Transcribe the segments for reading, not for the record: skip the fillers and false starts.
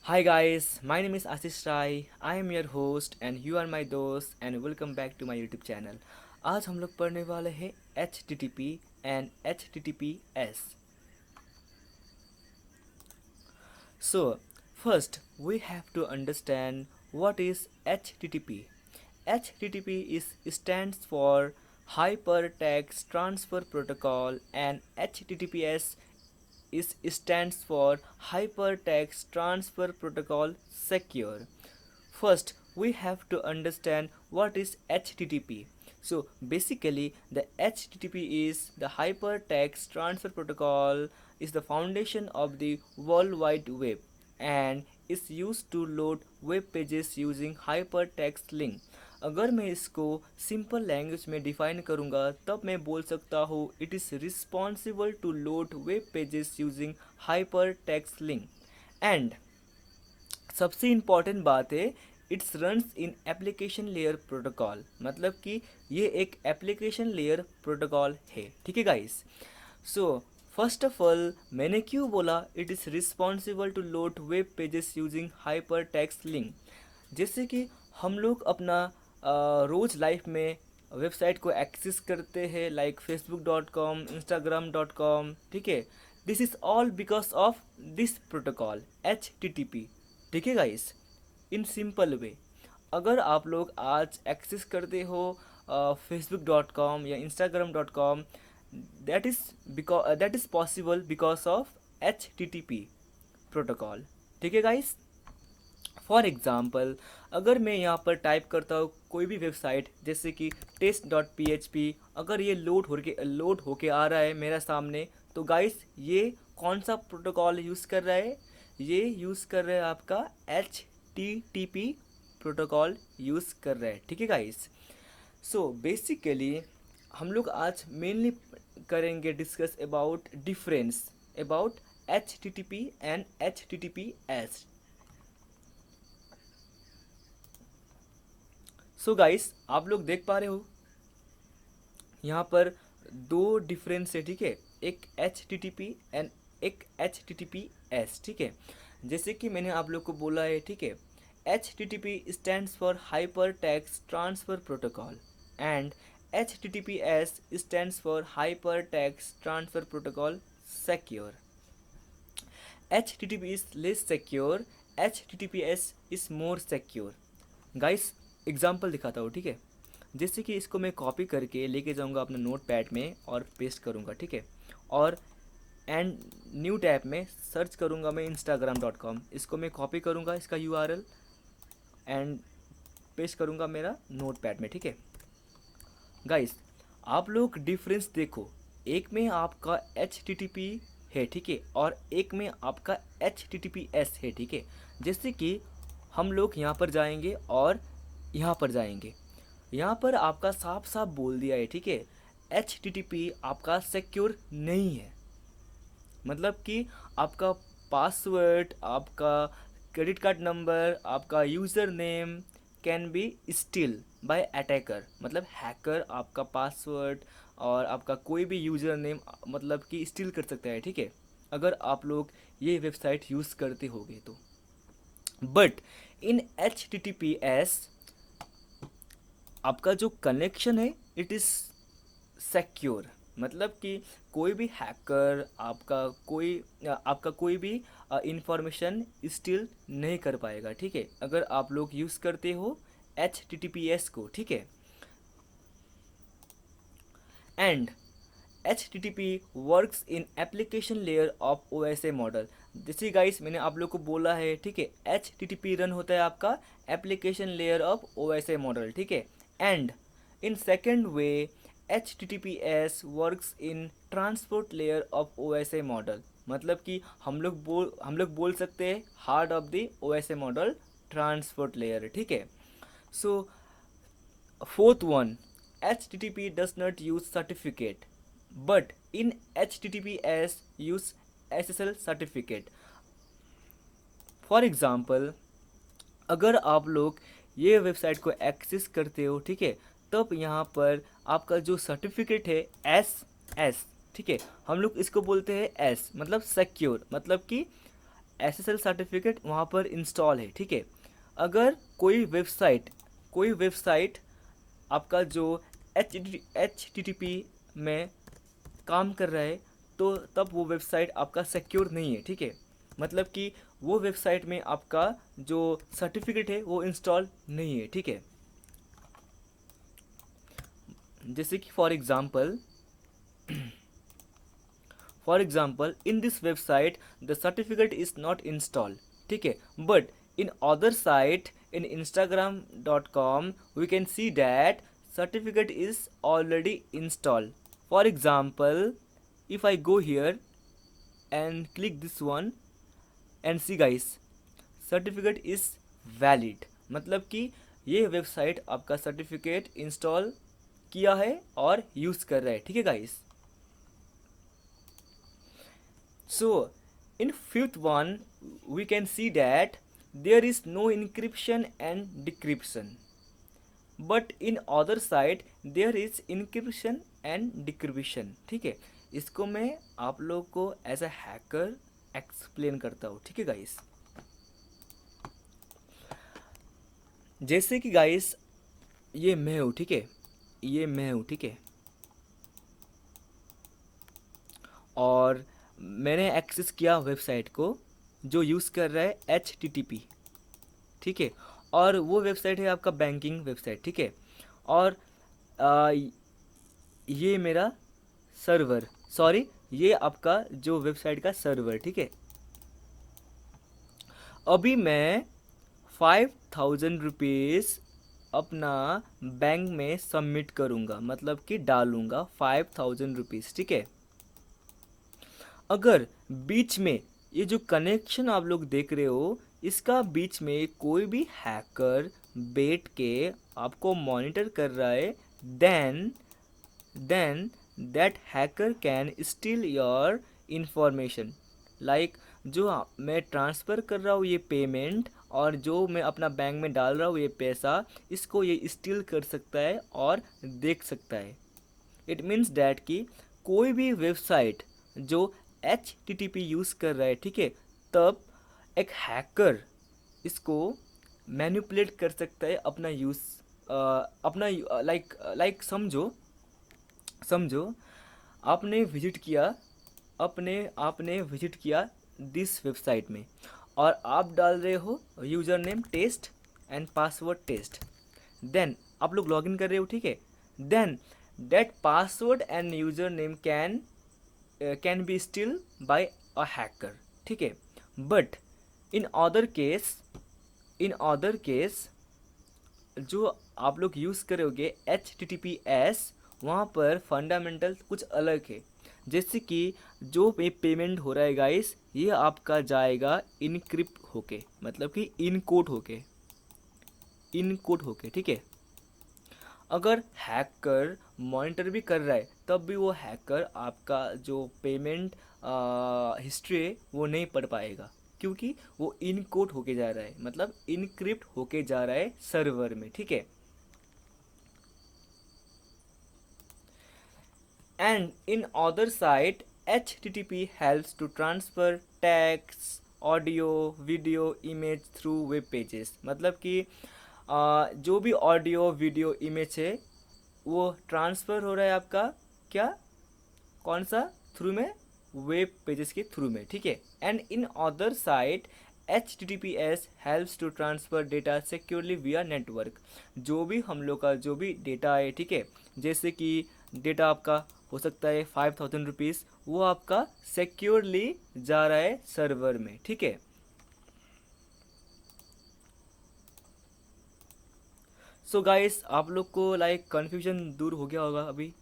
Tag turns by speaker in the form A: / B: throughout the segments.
A: Hi guys, my name is Ashish Rai. I am your host and you are my दोस्त and welcome back to my YouTube channel. आज हम लोग पढ़ने वाले हैं HTTP and HTTPS. So, first we have to understand what is HTTP. HTTP stands for Hypertext Transfer Protocol and HTTPS stands for Hypertext Transfer Protocol Secure. First, we have to understand what is HTTP. So basically, the HTTP is the Hypertext Transfer Protocol is the foundation of the World Wide Web and is used to load web pages using hypertext link. अगर मैं इसको simple language में define करूँगा तब मैं बोल सकता हूँ it is responsible to load web pages using hyper text link and सबसे इम्पॉर्टेंट बात है it's runs in application layer protocol मतलब कि ये एक एप्लीकेशन लेयर प्रोटोकॉल है ठीक है guys so first of all मैंने क्यों बोला it is responsible to load web pages using hyper text link जैसे कि हम लोग अपना रोज़ लाइफ में वेबसाइट को एक्सेस करते हैं लाइक facebook.com instagram.com ठीक है this is all because of this protocol HTTP ठीक है गाइस इन सिंपल वे अगर आप लोग आज एक्सेस करते हो facebook.com या instagram.com that is possible because of HTTP protocol ठीक है गाइस फॉर एग्ज़ाम्पल अगर मैं यहाँ पर टाइप करता हूँ कोई भी वेबसाइट जैसे कि test.php अगर ये लोड होके आ रहा है मेरा सामने तो गाइस ये कौन सा प्रोटोकॉल यूज़ कर रहा है ये यूज़ कर रहा है आपका HTTP प्रोटोकॉल यूज़ कर रहा है ठीक है गाइस सो बेसिकली हम लोग आज मेनली करेंगे discuss about difference about HTTP and HTTPS so guys आप लोग देख पा रहे हो यहाँ पर दो डिफरेंस है ठीक है एक HTTP एंड एक HTTPS ठीक है जैसे कि मैंने आप लोग को बोला है ठीक है HTTP stands for Hypertext Transfer Protocol and HTTPS stands for Hypertext Transfer Protocol Secure. HTTP is less secure, HTTPS is more secure. Guys example दिखाता हूँ ठीक है जैसे कि इसको मैं कॉपी करके लेके जाऊँगा अपने नोट पैड में और पेस्ट करूँगा ठीक है और एंड न्यू टैब में सर्च करूँगा मैं instagram.com इसको मैं कॉपी करूँगा इसका URL एंड पेस्ट करूँगा मेरा नोट पैड में ठीक है गाइस आप लोग डिफरेंस देखो एक में आपका HTTP है ठीक है और एक में आपका HTTPS है ठीक है जैसे कि हम लोग यहाँ पर जाएंगे और यहाँ पर जाएंगे यहाँ पर आपका साफ साफ बोल दिया है ठीक है HTTP आपका सिक्योर नहीं है मतलब कि आपका पासवर्ड आपका क्रेडिट कार्ड नंबर आपका user name can be steal by attacker मतलब हैकर आपका पासवर्ड और आपका कोई भी यूज़र नेम मतलब कि स्टील कर सकता है ठीक है अगर आप लोग ये वेबसाइट यूज़ करते होगे तो बट इन HTTPS आपका जो कनेक्शन है इट इज़ सिक्योर मतलब कि कोई भी हैकर आपका कोई भी इंफॉर्मेशन स्टील नहीं कर पाएगा ठीक है अगर आप लोग यूज़ करते हो HTTPS को ठीक है and HTTP works in application layer of OSI model जैसे गाइस मैंने आप लोग को बोला है ठीक है HTTP रन होता है आपका application layer of OSI model ठीक है and in second way HTTPS works in transport layer of OSI model मतलब कि हम लोग बोल सकते हैं heart of the OSI model transport layer ठीक है so fourth one HTTP does not use certificate but in HTTPS use SSL certificate for example अगर आप लोग ये वेबसाइट को एक्सेस करते हो ठीक है तब यहाँ पर आपका जो सर्टिफिकेट है एस ठीक है हम लोग इसको बोलते हैं एस मतलब सिक्योर मतलब कि SSL सर्टिफिकेट वहाँ पर इंस्टॉल है, ठीक है। अगर कोई वेबसाइट आपका जो HTTP में काम कर रहा है, तो तब वो वेबसाइट आपका सिक्योर नहीं है, ठीक है। मतलब कि वो वेबसाइट में आपका जो सर्टिफिकेट है वो इंस्टॉल नहीं है, ठीक है। जैसे कि for example in this website the certificate is not install, ठीक है। But in other site in instagram.com we can see that certificate is already installed. For example, if I go here and click this one and see guys, certificate is valid, मतलब कि ये website आपका certificate install किया है और use कर रहा है, ठीक है guys. So, in fifth one, we can see that there is no encryption and decryption. But in other side, there is encryption and decryption. ठीक है, इसको मैं आप लोग को एज अ हैकर एक्सप्लेन करता हूँ, ठीक है गाइस। जैसे कि गाइस ये मैं हूँ, ठीक है, ये मैं हूँ, ठीक है, और मैंने एक्सेस किया वेबसाइट को जो यूज़ कर रहा है HTTP, ठीक है। और वो वेबसाइट है आपका बैंकिंग वेबसाइट, ठीक है। और आ, ये मेरा सर्वर, सॉरी, ये आपका जो वेबसाइट का सर्वर, ठीक है। अभी मैं 5,000 रुपीज़ अपना बैंक में सबमिट करूँगा, मतलब कि डालूँगा 5,000 रुपीज़, ठीक है। अगर बीच में ये जो कनेक्शन आप लोग देख रहे हो, इसका बीच में कोई भी हैकर बैठ के आपको मॉनिटर कर रहा है, then then that hacker can steal your information. Like जो मैं ट्रांसफ़र कर रहा हूँ ये पेमेंट, और जो मैं अपना बैंक में डाल रहा हूँ ये पैसा, इसको ये स्टील कर सकता है और देख सकता है। इट मीन्स डैट कि कोई भी वेबसाइट जो HTTP यूज़ कर रहा है, ठीक है, तब एक हैकर इसको मैनिपुलेट कर सकता है अपना यूज़, अपना लाइक समझो समझो आपने विजिट किया दिस वेबसाइट में, और आप डाल रहे हो user name test and password test, then आप लोग लॉगिन कर रहे हो, ठीक है। Then that password and user name can be steal by a hacker, ठीक है। बट इन अदर केस जो आप लोग यूज़ करोगे HTTPS, वहाँ पर फंडामेंटल कुछ अलग है। जैसे कि जो पेमेंट हो रहा है गाइस, ये आपका जाएगा इनक्रिप्ट होके, मतलब कि इनकोड होके, ठीक है। अगर हैकर मॉनिटर भी कर रहा है, तब भी वो हैकर आपका जो पेमेंट हिस्ट्री है वो नहीं पढ़ पाएगा, क्योंकि वो इनकोड होके जा रहा है, मतलब इनक्रिप्ट होके जा रहा है सर्वर में, ठीक है। And in other side, HTTP helps to transfer text, audio, video, image through web pages. मतलब कि जो भी ऑडियो वीडियो इमेज है वो ट्रांसफ़र हो रहा है आपका क्या, कौन सा थ्रू में, वेब पेजेस के थ्रू में, ठीक है। And in other site HTTPS helps to transfer data securely via network. जो भी हम लोग का जो भी डेटा है, ठीक है, जैसे कि डेटा आपका हो सकता है 5,000 रुपीज़, वो आपका सिक्योरली जा रहा है सर्वर में, ठीक है। सो गाइस, आप लोग को लाइक कन्फ्यूजन दूर हो गया होगा अभी।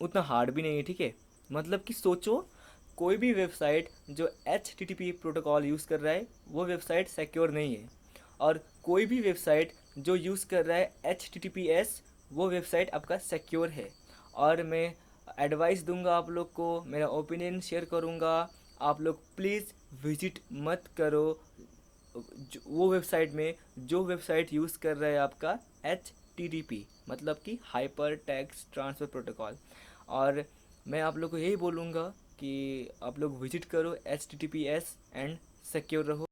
A: उतना हार्ड भी नहीं है, ठीक है। मतलब कि सोचो, कोई भी वेबसाइट जो HTTP प्रोटोकॉल यूज़ कर रहा है वो वेबसाइट सिक्योर नहीं है, और कोई भी वेबसाइट जो यूज़ कर रहा है HTTPS वो वेबसाइट आपका सिक्योर है। और मैं एडवाइस दूंगा आप लोग को, मेरा ओपिनियन शेयर करूंगा, आप लोग प्लीज़ विजिट मत करो वो वेबसाइट में जो वेबसाइट यूज़ कर रहा है आपका HTTP, मतलब कि हाइपर टेक्स्ट ट्रांसफ़र प्रोटोकॉल। और मैं आप लोग को यही बोलूँगा कि आप लोग विजिट करो HTTPS एंड सिक्योर रहो।